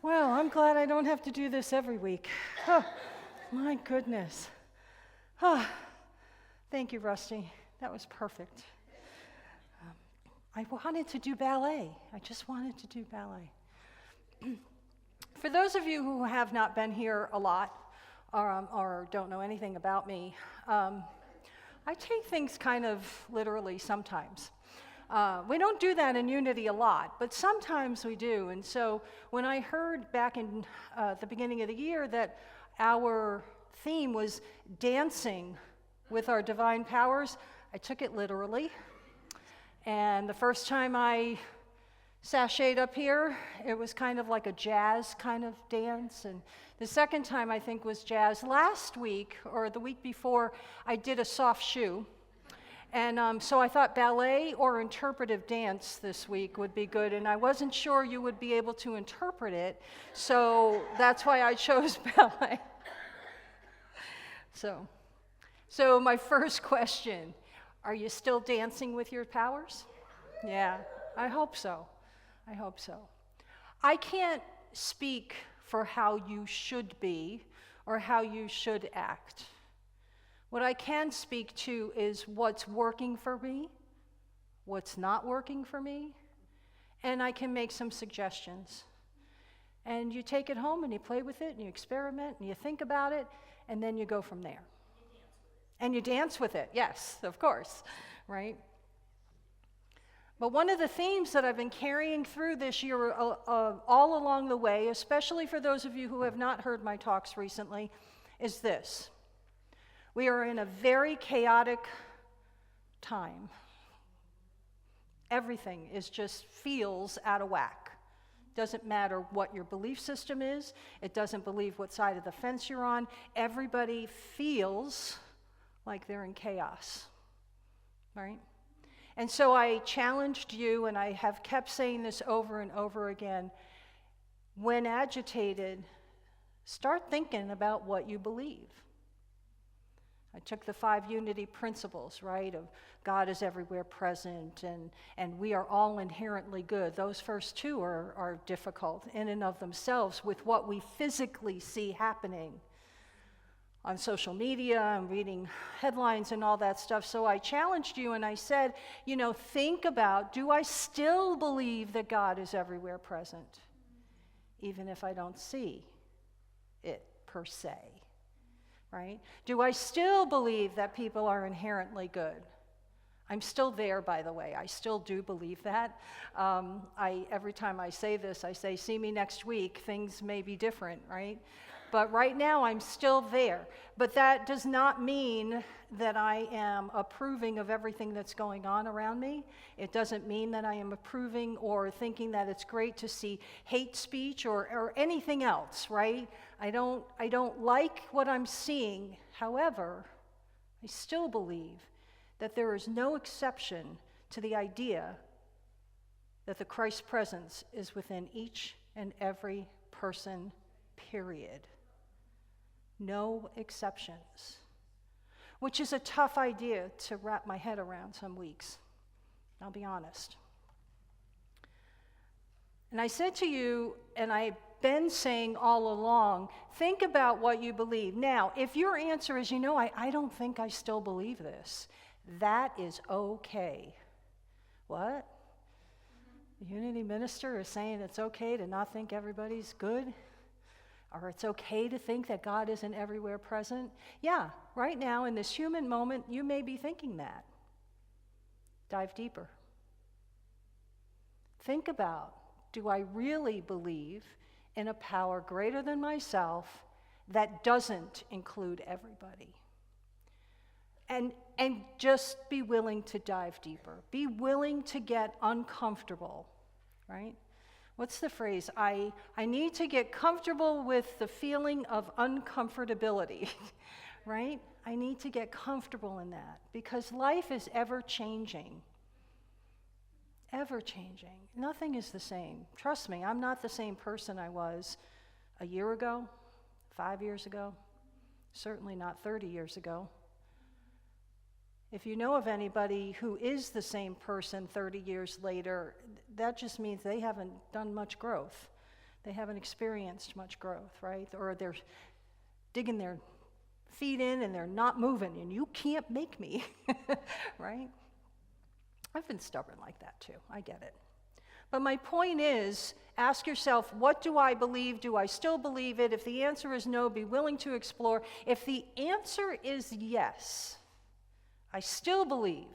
Well, I'm glad I don't have to do this every week. Oh, my goodness. Oh, thank you, Rusty. That was perfect. I wanted to do ballet. I just wanted to do ballet. For those of you who have not been here a lot or don't know anything about me, I take things kind of literally sometimes. We don't do that in Unity a lot, but sometimes we do. And so when I heard back in the beginning of the year that our theme was dancing with our divine powers, I took it literally. And the first time I sashayed up here, it was kind of like a jazz kind of dance. And the second time I think was jazz. Last week, or the week before, I did a soft shoe. And so I thought ballet or interpretive dance this week would be good, and I wasn't sure you would be able to interpret it, so that's why I chose ballet. So my first question, are you still dancing with your powers? Yeah, I hope so. I hope so. I can't speak for how you should be or how you should act. What I can speak to is what's working for me, what's not working for me, and I can make some suggestions. And you take it home and you play with it and you experiment and you think about it, and then you go from there. And you dance with it, yes, of course, right? But one of the themes that I've been carrying through this year all along the way, especially for those of you who have not heard my talks recently, is this. We are in a very chaotic time. Everything just feels out of whack. Doesn't matter what your belief system is. It doesn't believe what side of the fence you're on. Everybody feels like they're in chaos, right? And so I challenged you, and I have kept saying this over and over again. When agitated, start thinking about what you believe. I took the 5 unity principles, right, of God is everywhere present and we are all inherently good. Those first 2 are difficult in and of themselves with what we physically see happening on social media and reading headlines and all that stuff. So I challenged you and I said, think about, do I still believe that God is everywhere present, even if I don't see it per se? Right? Do I still believe that people are inherently good? I'm still there, by the way. I still do believe that. Every time I say this, I say, see me next week. Things may be different, right? But right now, I'm still there. But that does not mean that I am approving of everything that's going on around me. It doesn't mean that I am approving or thinking that it's great to see hate speech or anything else, right? I don't like what I'm seeing. However, I still believe that there is no exception to the idea that the Christ presence is within each and every person, period. No exceptions. Which is a tough idea to wrap my head around some weeks. I'll be honest. And I said to you, and I've been saying all along, think about what you believe. Now, if your answer is, I don't think I still believe this, that is okay. What? The Unity minister is saying it's okay to not think everybody's good? Or it's okay to think that God isn't everywhere present? Yeah, right now in this human moment, you may be thinking that. Dive deeper. Think about, do I really believe in a power greater than myself that doesn't include everybody? And just be willing to dive deeper. Be willing to get uncomfortable, right? What's the phrase? I need to get comfortable with the feeling of uncomfortability, right? I need to get comfortable in that because life is ever-changing. Ever-changing. Nothing is the same. Trust me, I'm not the same person I was a year ago, 5 years ago, certainly not 30 years ago. If you know of anybody who is the same person 30 years later, that just means they haven't done much growth. They haven't experienced much growth, right? Or they're digging their feet in and they're not moving, and you can't make me, right? I've been stubborn like that too. I get it. But my point is, ask yourself, what do I believe? Do I still believe it? If the answer is no, be willing to explore. If the answer is yes, I still believe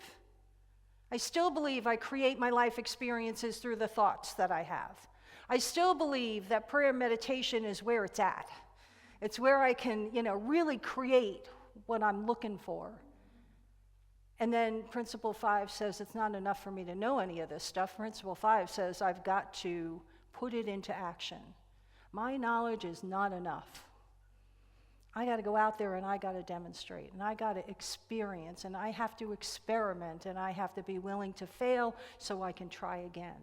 I create my life experiences through the thoughts that I have. I still believe that prayer and meditation is where it's at. It's where I can, really create what I'm looking for. And then Principle 5 says it's not enough for me to know any of this stuff. Principle 5 says I've got to put it into action. My knowledge is not enough. I got to go out there and I got to demonstrate and I got to experience and I have to experiment and I have to be willing to fail so I can try again.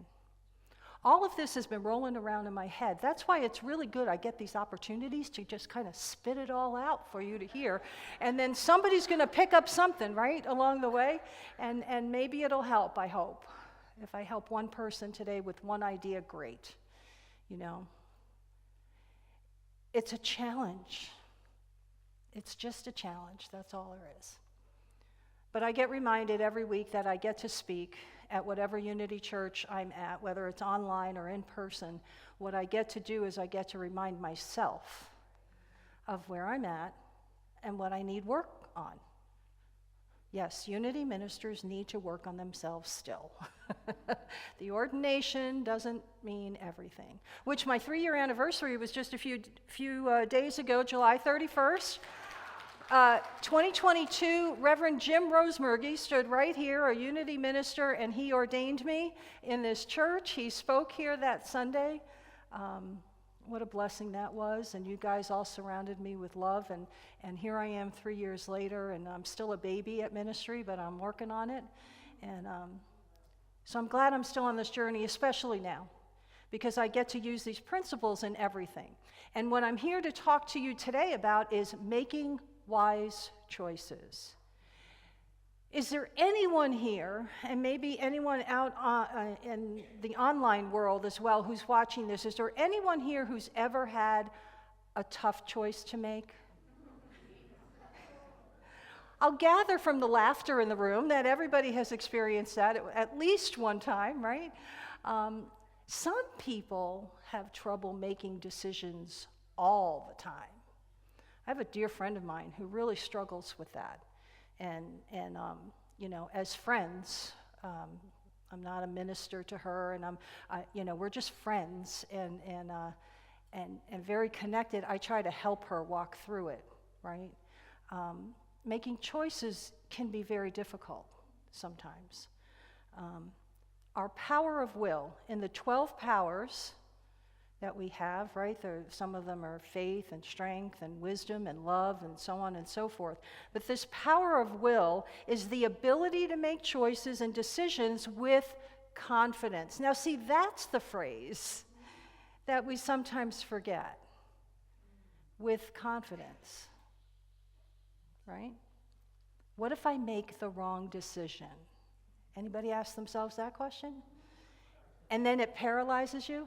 All of this has been rolling around in my head. That's why it's really good I get these opportunities to just kind of spit it all out for you to hear. And then somebody's going to pick up something, right, along the way. And maybe it'll help, I hope. If I help one person today with one idea, great. It's a challenge. It's just a challenge. That's all there is. But I get reminded every week that I get to speak at whatever Unity Church I'm at, whether it's online or in person. What I get to do is I get to remind myself of where I'm at and what I need work on. Yes, Unity ministers need to work on themselves still. The ordination doesn't mean everything, which my 3-year anniversary was just a few days ago, July 31st. 2022, Reverend Jim Rosemurgy stood right here, a Unity minister, and he ordained me in this church. He spoke here that Sunday. What a blessing that was, and you guys all surrounded me with love, and here I am 3 years later, and I'm still a baby at ministry, but I'm working on it, and so I'm glad I'm still on this journey, especially now, because I get to use these principles in everything. And what I'm here to talk to you today about is making wise choices. Is there anyone here, and maybe anyone out in the online world as well who's watching this, is there anyone here who's ever had a tough choice to make? I'll gather from the laughter in the room that everybody has experienced that at least one time, right? Some people have trouble making decisions all the time. I have a dear friend of mine who really struggles with that. And as friends, I'm not a minister to her, and we're just friends and very connected. I try to help her walk through it, right? Making choices can be very difficult sometimes. Our power of will, in the 12 powers that we have, right? Some of them are faith and strength and wisdom and love and so on and so forth. But this power of will is the ability to make choices and decisions with confidence. Now, see, that's the phrase that we sometimes forget. With confidence, right? What if I make the wrong decision? Anybody ask themselves that question? And then it paralyzes you?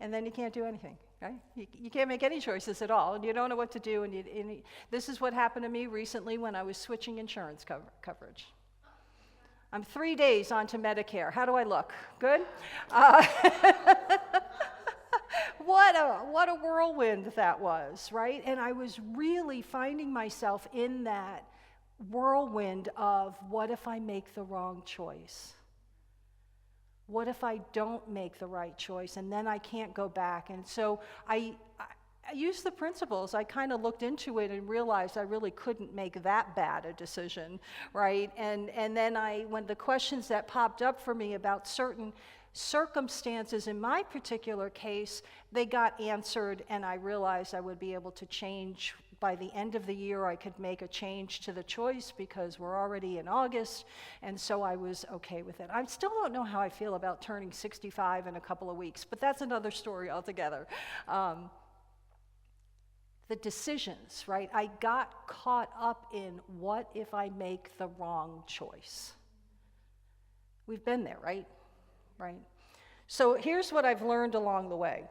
And then you can't do anything, right? You can't make any choices at all, and you don't know what to do. And this is what happened to me recently when I was switching insurance coverage. I'm 3 days onto Medicare. How do I look? Good? What a whirlwind that was, right? And I was really finding myself in that whirlwind of, what if I make the wrong choice? What if I don't make the right choice and then I can't go back? And so I used the principles. I kind of looked into it and realized I really couldn't make that bad a decision, right? And then when the questions that popped up for me about certain circumstances in my particular case, they got answered, and I realized I would be able to change. By the end of the year, I could make a change to the choice because we're already in August, and so I was okay with it. I still don't know how I feel about turning 65 in a couple of weeks, but that's another story altogether. The decisions, right? I got caught up in, what if I make the wrong choice? We've been there, right? Right. So here's what I've learned along the way.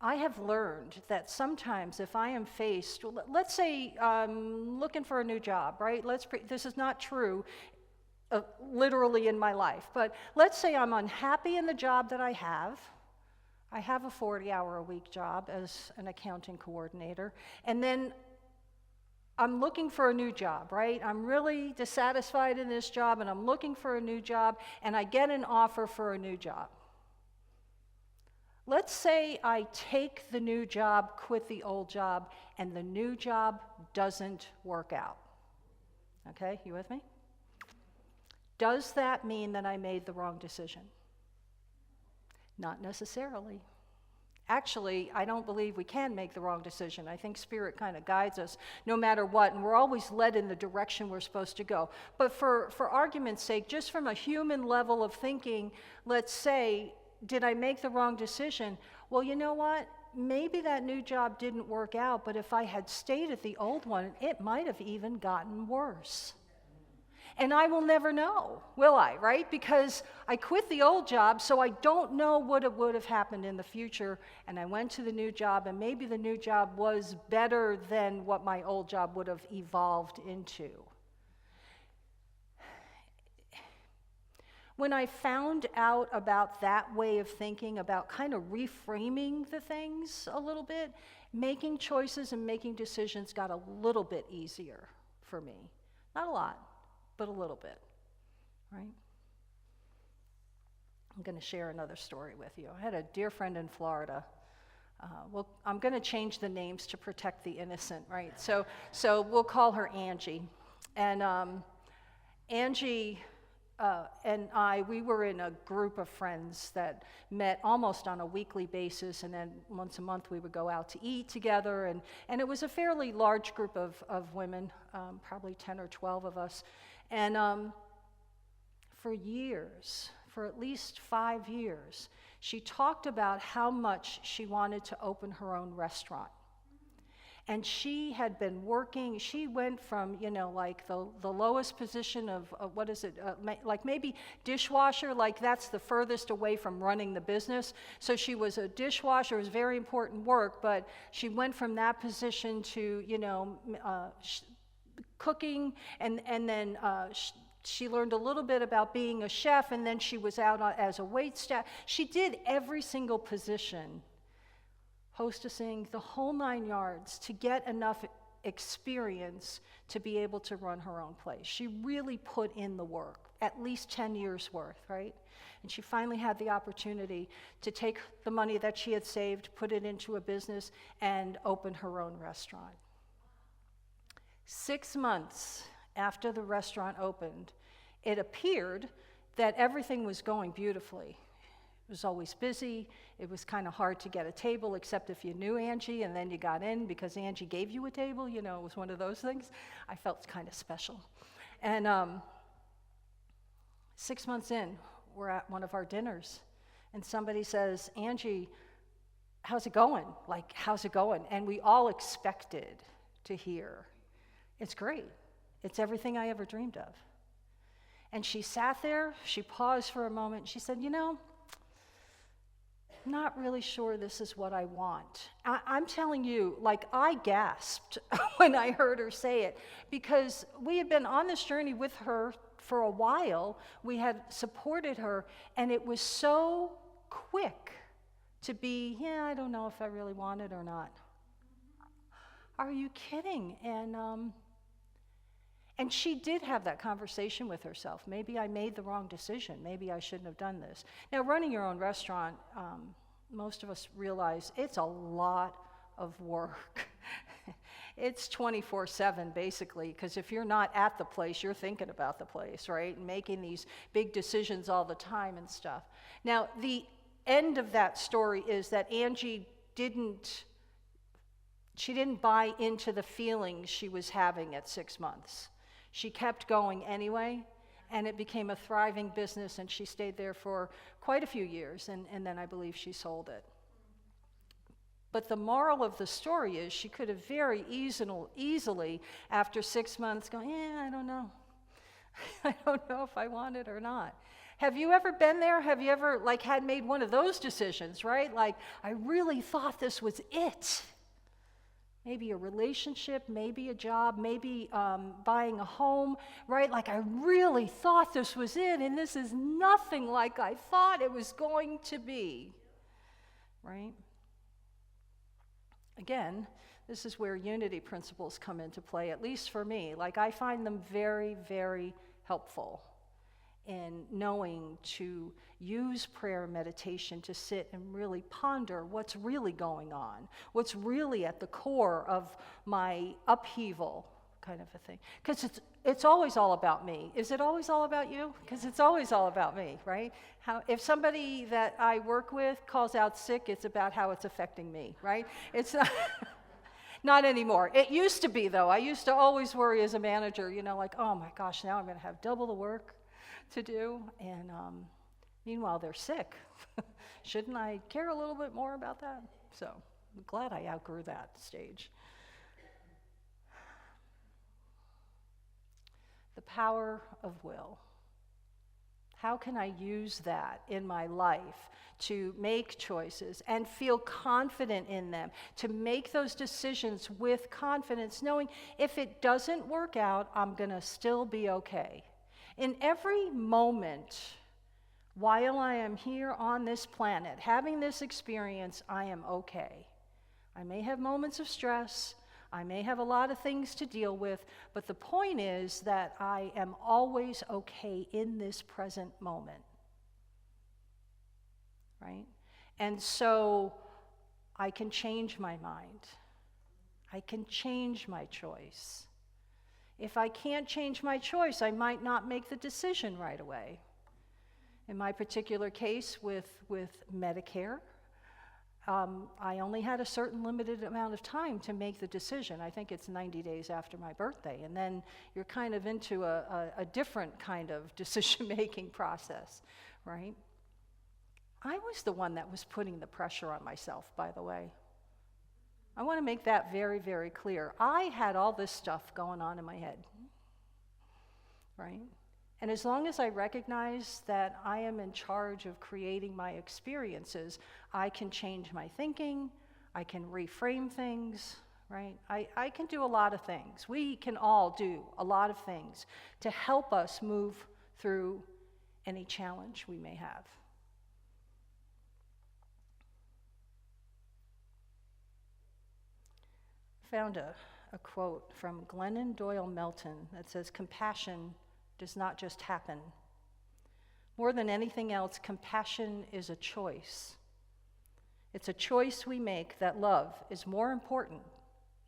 I have learned that sometimes if I am faced, let's say I'm looking for a new job, right? This is not true literally in my life, but let's say I'm unhappy in the job that I have. I have a 40-hour-a-week job as an accounting coordinator, and then I'm looking for a new job, right? I'm really dissatisfied in this job, and I'm looking for a new job, and I get an offer for a new job. Let's say I take the new job, quit the old job, and the new job doesn't work out. Okay, you with me? Does that mean that I made the wrong decision? Not necessarily. Actually, I don't believe we can make the wrong decision. I think Spirit kind of guides us no matter what, and we're always led in the direction we're supposed to go. But for argument's sake, just from a human level of thinking, let's say, did I make the wrong decision? Well, you know what? Maybe that new job didn't work out, but if I had stayed at the old one, it might have even gotten worse. And I will never know, will I, right? Because I quit the old job, so I don't know what would have happened in the future, and I went to the new job, and maybe the new job was better than what my old job would have evolved into. When I found out about that way of thinking, about kind of reframing the things a little bit, making choices and making decisions got a little bit easier for me. Not a lot, but a little bit, right? I'm going to share another story with you. I had a dear friend in Florida. Well, I'm going to change the names to protect the innocent, right? So we'll call her Angie. And Angie and we were in a group of friends that met almost on a weekly basis, and then once a month we would go out to eat together, and it was a fairly large group of women, probably 10 or 12 of us, and for years, for at least 5 years, she talked about how much she wanted to open her own restaurant. And she had been working, she went from, like the lowest position of what is it, like maybe dishwasher, like that's the furthest away from running the business. So she was a dishwasher, it was very important work, but she went from that position to, cooking, and then she learned a little bit about being a chef, and then she was out as a wait staff. She did every single position, hostessing, the whole 9 yards, to get enough experience to be able to run her own place. She really put in the work, at least 10 years worth, right? And she finally had the opportunity to take the money that she had saved, put it into a business, and open her own restaurant. 6 months after the restaurant opened, it appeared that everything was going beautifully. It was always busy. It was kind of hard to get a table, except if you knew Angie, and then you got in because Angie gave you a table. It was one of those things. I felt kind of special. And 6 months in, we're at one of our dinners, and somebody says, "Angie, how's it going? Like, how's it going?" And we all expected to hear, "It's great. It's everything I ever dreamed of." And she sat there, she paused for a moment, and she said, "Not really sure this is what I want." I'm telling you, like, I gasped when I heard her say it, because we had been on this journey with her for a while. We had supported her, and it was so quick to be, I don't know if I really want it or not. Are you kidding? And she did have that conversation with herself. Maybe I made the wrong decision. Maybe I shouldn't have done this. Now, running your own restaurant, most of us realize it's a lot of work. It's 24/7, basically, because if you're not at the place, you're thinking about the place, right? And making these big decisions all the time and stuff. Now, the end of that story is that Angie didn't buy into the feelings she was having at 6 months. She kept going anyway, and it became a thriving business, and she stayed there for quite a few years, and then I believe she sold it. But the moral of the story is she could have very easily, after 6 months, go, I don't know. I don't know if I want it or not. Have you ever been there? Have you ever had made one of those decisions, right? Like, I really thought this was it. Maybe a relationship, maybe a job, maybe buying a home, right? Like, I really thought this was it, and this is nothing like I thought it was going to be, right? Again, this is where unity principles come into play, at least for me. Like, I find them very, very helpful in knowing to use prayer and meditation to sit and really ponder what's really going on, what's really at the core of my upheaval, kind of a thing. Because it's always all about me. Is it always all about you? Because it's always all about me, right? If somebody that I work with calls out sick, it's about how it's affecting me, right? It's not, not anymore. It used to be, though. I used to always worry as a manager, like, oh my gosh, now I'm going to have double the work to do, and meanwhile they're sick. Shouldn't I care a little bit more about that? So I'm glad I outgrew that stage. The power of will. How can I use that in my life to make choices and feel confident in them, to make those decisions with confidence, knowing if it doesn't work out, I'm going to still be okay. In every moment while I am here on this planet, having this experience, I am okay. I may have moments of stress, I may have a lot of things to deal with, but the point is that I am always okay in this present moment, right? And so I can change my mind. I can change my choice. If I can't change my choice, I might not make the decision right away. In my particular case with Medicare, I only had a certain limited amount of time to make the decision. I think it's 90 days after my birthday, and then you're kind of into a different kind of decision-making process, right? I was the one that was putting the pressure on myself, by the way. I want to make that very, very clear. I had all this stuff going on in my head, right? And as long as I recognize that I am in charge of creating my experiences, I can change my thinking, I can reframe things, right? I can do a lot of things. We can all do a lot of things to help us move through any challenge we may have. Found a quote from Glennon Doyle Melton that says, "Compassion does not just happen. More than anything else, compassion is a choice. It's a choice we make that love is more important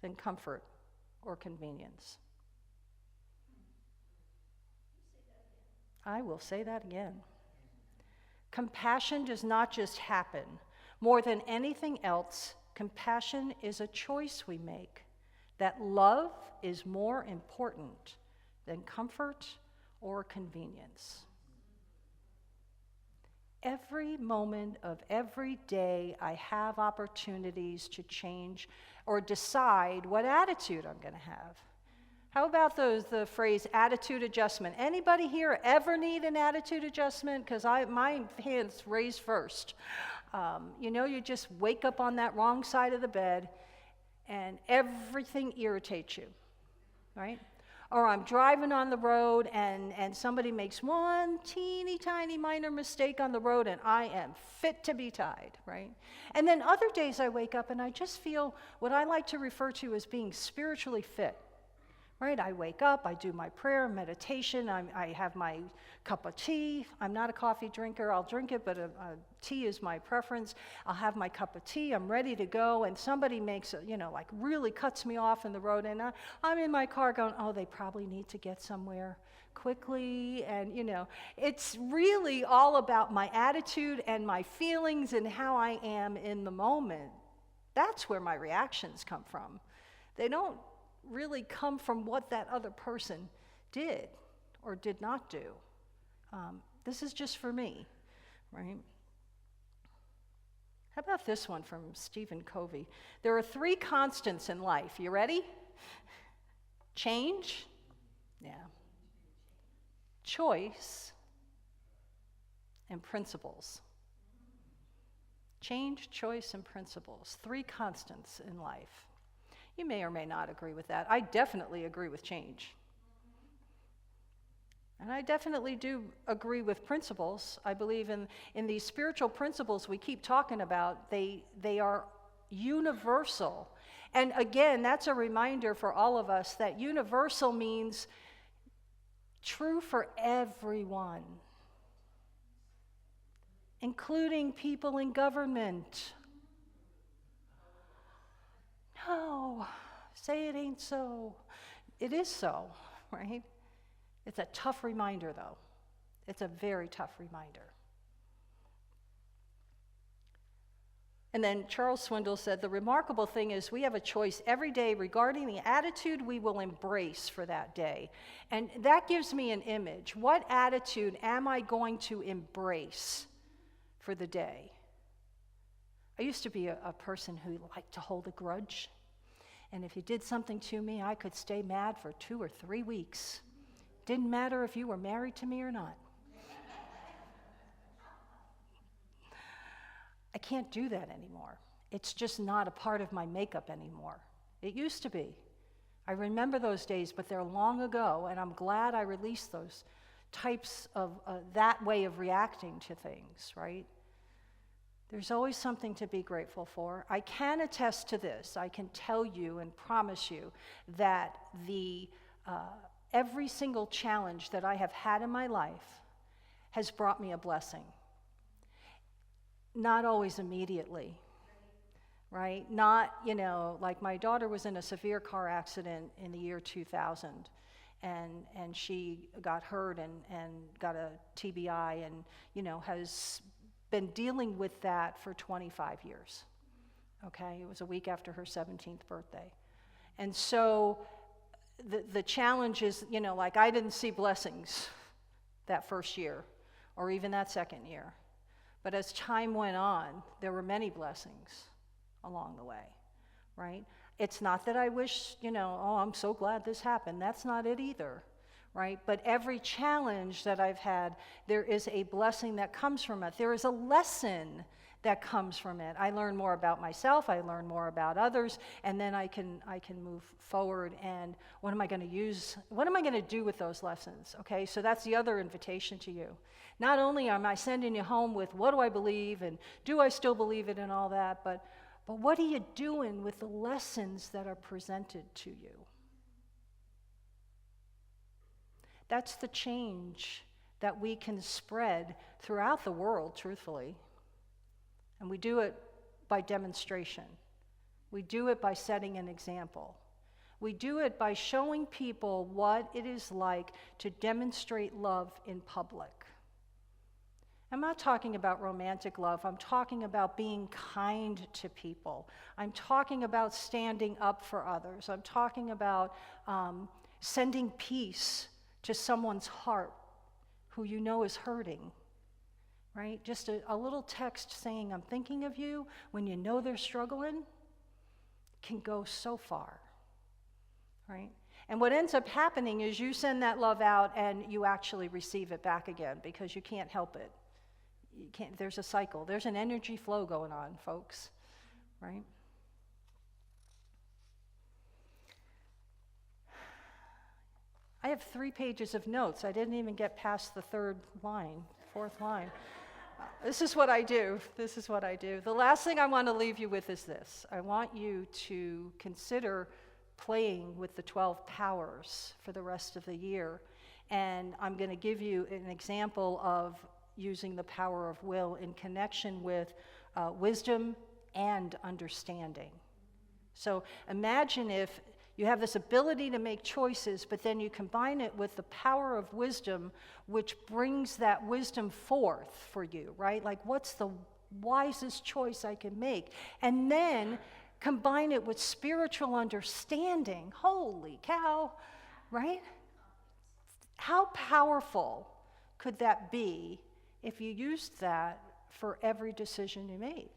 than comfort or convenience." I will say that again. Compassion does not just happen. More than anything else, compassion is a choice we make, that love is more important than comfort or convenience. Every moment of every day, I have opportunities to change or decide what attitude I'm going to have. How about the phrase attitude adjustment? Anybody here ever need an attitude adjustment? Because my hand's raised first. You just wake up on that wrong side of the bed and everything irritates you, right? Or I'm driving on the road and somebody makes one teeny tiny minor mistake on the road and I am fit to be tied, right? And then other days I wake up and I just feel what I like to refer to as being spiritually fit. Right? I wake up, I do my prayer, meditation, I have my cup of tea. I'm not a coffee drinker, I'll drink it, but tea is my preference. I'll have my cup of tea, I'm ready to go, and somebody makes, really cuts me off in the road, and I'm in my car going, oh, they probably need to get somewhere quickly, and it's really all about my attitude and my feelings and how I am in the moment. That's where my reactions come from. They don't really come from what that other person did or did not do. This is just for me, right? How about this one from Stephen Covey? There are 3 constants in life. You ready? Change, choice, and principles. Change, choice, and principles. 3 constants in life. You may or may not agree with that. I definitely agree with change. And I definitely do agree with principles. I believe in these spiritual principles we keep talking about. They are universal. And again, that's a reminder for all of us that universal means true for everyone, including people in government. No, say it ain't so. It is so, right? It's a tough reminder, though. It's a very tough reminder. And then Charles Swindoll said, the remarkable thing is we have a choice every day regarding the attitude we will embrace for that day. And that gives me an image. What attitude am I going to embrace for the day? I used to be a person who liked to hold a grudge. And if you did something to me, I could stay mad for 2 or 3 weeks. Didn't matter if you were married to me or not. I can't do that anymore. It's just not a part of my makeup anymore. It used to be. I remember those days, but they're long ago, and I'm glad I released those types of, that way of reacting to things, right? There's always something to be grateful for. I can attest to this. I can tell you and promise you that every single challenge that I have had in my life has brought me a blessing. Not always immediately, right? Not, like my daughter was in a severe car accident in the year 2000, and she got hurt and got a TBI and, has been dealing with that for 25 years, okay? It was a week after her 17th birthday. And so the challenge is, I didn't see blessings that first year or even that second year. But as time went on, there were many blessings along the way, right? It's not that I wish, I'm so glad this happened. That's not it either, right? But every challenge that I've had, there is a blessing that comes from it. There is a lesson that comes from it. I learn more about myself, I learn more about others, and then I can move forward. And what am I going to do with those lessons? Okay, so that's the other invitation to you. Not only am I sending you home with what do I believe and do I still believe it and all that, but what are you doing with the lessons that are presented to you? That's the change that we can spread throughout the world, truthfully. And we do it by demonstration. We do it by setting an example. We do it by showing people what it is like to demonstrate love in public. I'm not talking about romantic love. I'm talking about being kind to people. I'm talking about standing up for others. I'm talking about sending peace to someone's heart who you know is hurting, right? Just a little text saying, I'm thinking of you, when you know they're struggling, can go so far, right? And what ends up happening is you send that love out and you actually receive it back again because you can't help it. You can't, there's a cycle. There's an energy flow going on, folks, right? I have 3 pages of notes. I didn't even get past the 4th line. This is what I do. The last thing I want to leave you with is this. I want you to consider playing with the 12 powers for the rest of the year. And I'm going to give you an example of using the power of will in connection with wisdom and understanding. So imagine if you have this ability to make choices, but then you combine it with the power of wisdom, which brings that wisdom forth for you, right? Like, what's the wisest choice I can make? And then combine it with spiritual understanding. Holy cow, right? How powerful could that be if you used that for every decision you made?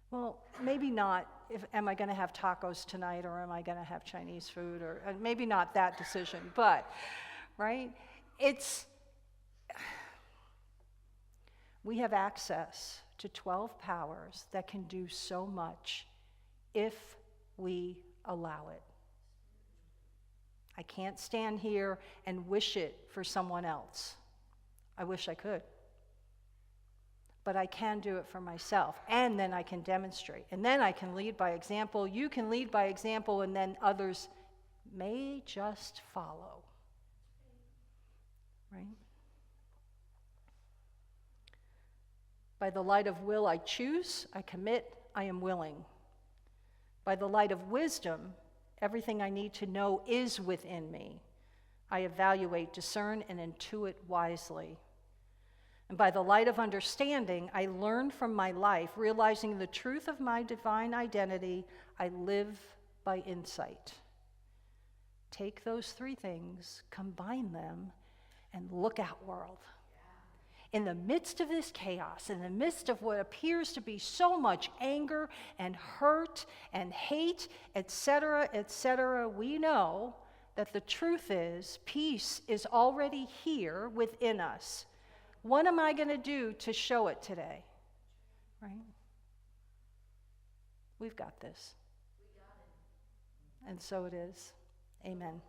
Well, maybe not, am I going to have tacos tonight or am I going to have Chinese food, or maybe not that decision, but, right? We have access to 12 powers that can do so much if we allow it. I can't stand here and wish it for someone else. I wish I could. But I can do it for myself, and then I can demonstrate, and then I can lead by example. You can lead by example, and then others may just follow. Right? By the light of will, I choose, I commit, I am willing. By the light of wisdom, everything I need to know is within me. I evaluate, discern, and intuit wisely. And by the light of understanding, I learn from my life, realizing the truth of my divine identity. I live by insight. Take those three things, combine them, and look out, world. In the midst of this chaos, in the midst of what appears to be so much anger and hurt and hate, etc., we know that the truth is peace is already here within us. What am I going to do to show it today? Right? We've got this. We got it. And so it is. Amen.